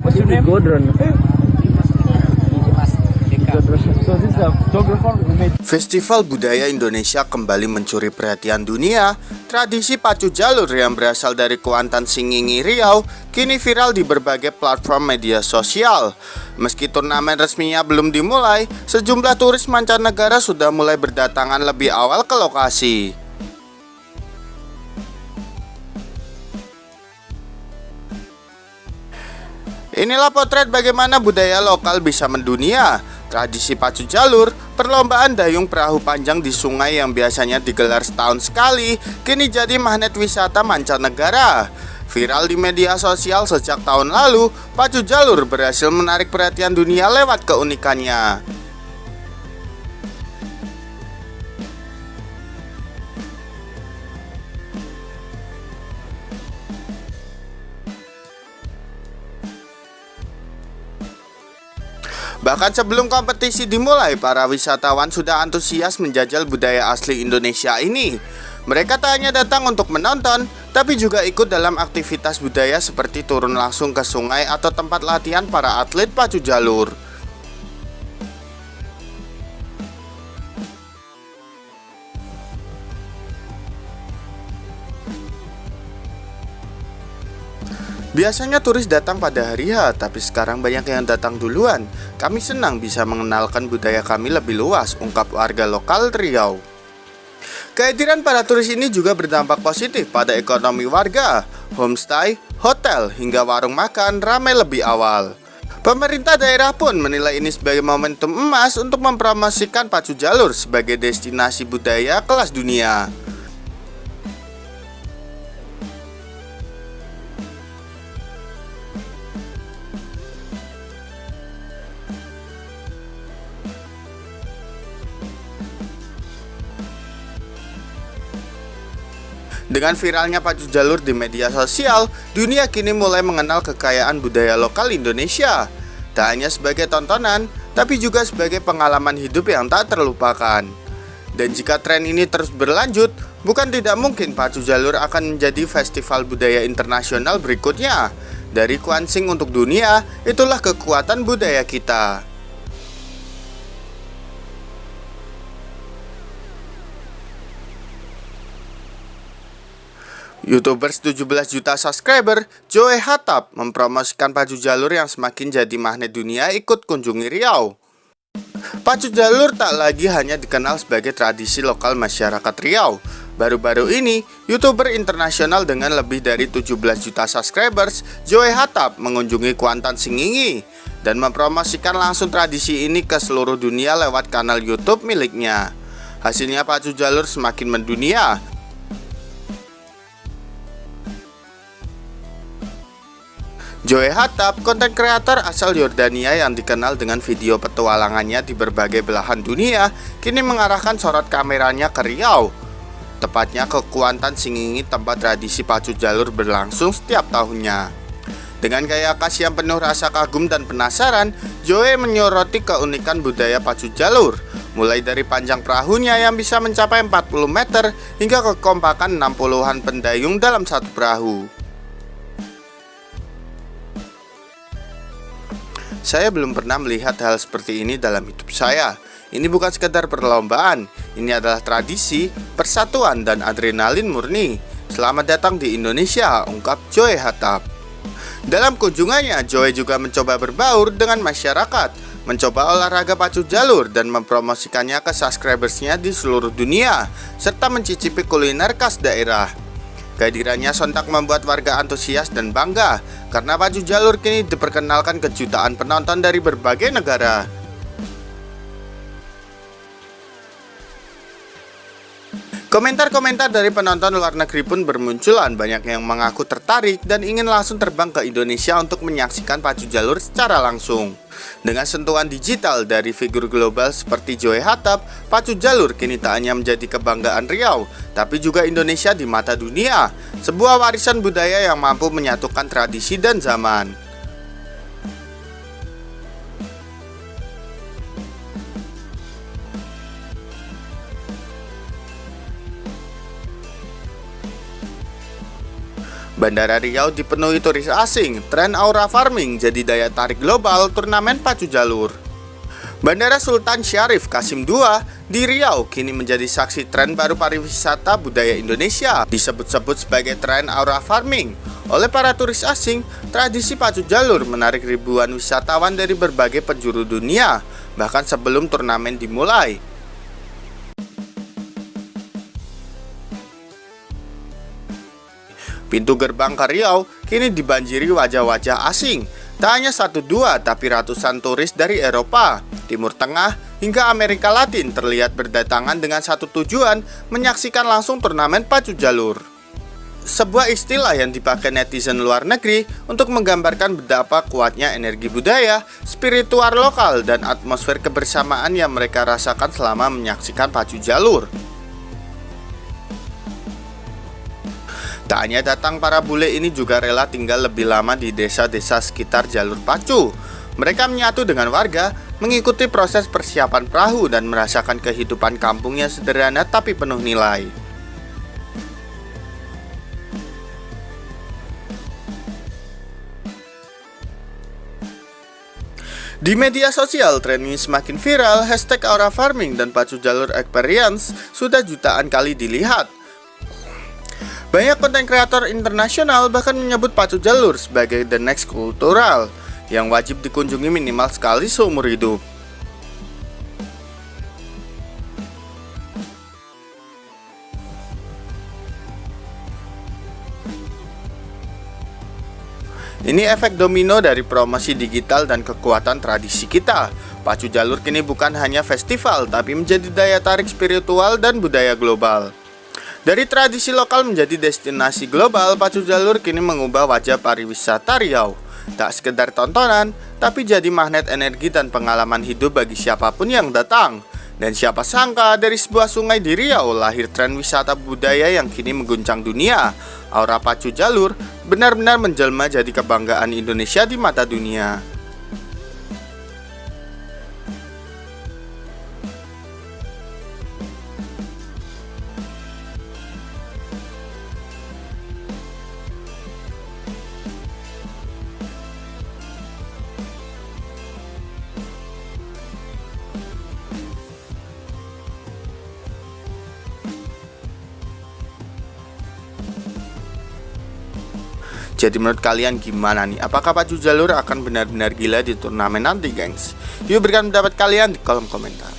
What's your name? Godron. So this is a photographer who made. Festival Budaya Indonesia kembali mencuri perhatian dunia. Tradisi pacu jalur yang berasal dari Kuantan Singingi Riau kini viral di berbagai platform media sosial. Meski turnamen resminya belum dimulai, sejumlah turis mancanegara sudah mulai berdatangan lebih awal ke lokasi. Inilah potret bagaimana budaya lokal bisa mendunia. Tradisi pacu jalur, perlombaan dayung perahu panjang di sungai yang biasanya digelar setahun sekali, kini jadi magnet wisata mancanegara. Viral di media sosial sejak tahun lalu, pacu jalur berhasil menarik perhatian dunia lewat keunikannya. Bahkan sebelum kompetisi dimulai, para wisatawan sudah antusias menjajal budaya asli Indonesia ini. Mereka tak hanya datang untuk menonton, tapi juga ikut dalam aktivitas budaya seperti turun langsung ke sungai atau tempat latihan para atlet pacu jalur. Biasanya turis datang pada hari H, tapi sekarang banyak yang datang duluan. Kami senang bisa mengenalkan budaya kami lebih luas, ungkap warga lokal Riau. Kehadiran para turis ini juga berdampak positif pada ekonomi warga. Homestay, hotel, hingga warung makan ramai lebih awal. Pemerintah daerah pun menilai ini sebagai momentum emas untuk mempromosikan pacu jalur sebagai destinasi budaya kelas dunia. Dengan viralnya pacu jalur di media sosial, dunia kini mulai mengenal kekayaan budaya lokal Indonesia. Tak hanya sebagai tontonan, tapi juga sebagai pengalaman hidup yang tak terlupakan. Dan jika tren ini terus berlanjut, bukan tidak mungkin pacu jalur akan menjadi festival budaya internasional berikutnya. Dari Kuansing untuk dunia, itulah kekuatan budaya kita. YouTuber 17 juta subscriber, Joe Hatap, mempromosikan pacu jalur yang semakin jadi magnet dunia ikut kunjungi Riau. Pacu jalur tak lagi hanya dikenal sebagai tradisi lokal masyarakat Riau. Baru-baru ini, YouTuber internasional dengan lebih dari 17 juta subscribers, Joe Hatap, mengunjungi Kuantan Singingi dan mempromosikan langsung tradisi ini ke seluruh dunia lewat kanal YouTube miliknya. Hasilnya pacu jalur semakin mendunia. Joe Hatap, konten kreator asal Yordania yang dikenal dengan video petualangannya di berbagai belahan dunia, kini mengarahkan sorot kameranya ke Riau, tepatnya ke Kuantan Singingi, tempat tradisi pacu jalur berlangsung setiap tahunnya. Dengan gaya khas yang penuh rasa kagum dan penasaran, Joe menyoroti keunikan budaya pacu jalur, mulai dari panjang perahunya yang bisa mencapai 40 meter hingga kekompakan 60-an pendayung dalam satu perahu. Saya belum pernah melihat hal seperti ini dalam hidup saya. Ini bukan sekedar perlombaan, ini adalah tradisi, persatuan, dan adrenalin murni. Selamat datang di Indonesia, ungkap Joe Hatap. Dalam kunjungannya, Joe juga mencoba berbaur dengan masyarakat, mencoba olahraga pacu jalur, dan mempromosikannya ke subscribersnya di seluruh dunia, serta mencicipi kuliner khas daerah. Kehadirannya sontak membuat warga antusias dan bangga karena pacu jalur kini diperkenalkan ke jutaan penonton dari berbagai negara. Komentar-komentar dari penonton luar negeri pun bermunculan. Banyak yang mengaku tertarik dan ingin langsung terbang ke Indonesia untuk menyaksikan pacu jalur secara langsung. Dengan sentuhan digital dari figur global seperti Joe Hatap, pacu jalur kini tak hanya menjadi kebanggaan Riau, tapi juga Indonesia di mata dunia. Sebuah warisan budaya yang mampu menyatukan tradisi dan zaman. Bandara Riau dipenuhi turis asing, tren aura farming jadi daya tarik global turnamen pacu jalur. Bandara Sultan Syarif Qasim II di Riau kini menjadi saksi tren baru pariwisata budaya Indonesia. Disebut-sebut sebagai tren aura farming oleh para turis asing, tradisi pacu jalur menarik ribuan wisatawan dari berbagai penjuru dunia, bahkan sebelum turnamen dimulai. Pintu gerbang ke Riau kini dibanjiri wajah-wajah asing. Tak hanya 1-2, tapi ratusan turis dari Eropa, Timur Tengah, hingga Amerika Latin terlihat berdatangan dengan satu tujuan, menyaksikan langsung turnamen pacu jalur. Sebuah istilah yang dipakai netizen luar negeri untuk menggambarkan betapa kuatnya energi budaya, spiritual lokal, dan atmosfer kebersamaan yang mereka rasakan selama menyaksikan pacu jalur. Tak hanya datang, para bule ini juga rela tinggal lebih lama di desa-desa sekitar jalur pacu. Mereka menyatu dengan warga, mengikuti proses persiapan perahu dan merasakan kehidupan kampungnya sederhana tapi penuh nilai. Di media sosial, tren ini semakin viral, hashtag aura farming dan pacu jalur experience sudah jutaan kali dilihat. Banyak konten kreator internasional bahkan menyebut pacu jalur sebagai the next cultural yang wajib dikunjungi minimal sekali seumur hidup. Ini efek domino dari promosi digital dan kekuatan tradisi kita. Pacu jalur kini bukan hanya festival, tapi menjadi daya tarik spiritual dan budaya global. Dari tradisi lokal menjadi destinasi global, pacu jalur kini mengubah wajah pariwisata Riau. Tak sekedar tontonan, tapi jadi magnet energi dan pengalaman hidup bagi siapapun yang datang. Dan siapa sangka dari sebuah sungai di Riau lahir tren wisata budaya yang kini mengguncang dunia. Aura pacu jalur benar-benar menjelma jadi kebanggaan Indonesia di mata dunia. Jadi menurut kalian gimana nih? Apakah pacu jalur akan benar-benar gila di turnamen nanti, gengs? Yuk berikan pendapat kalian di kolom komentar.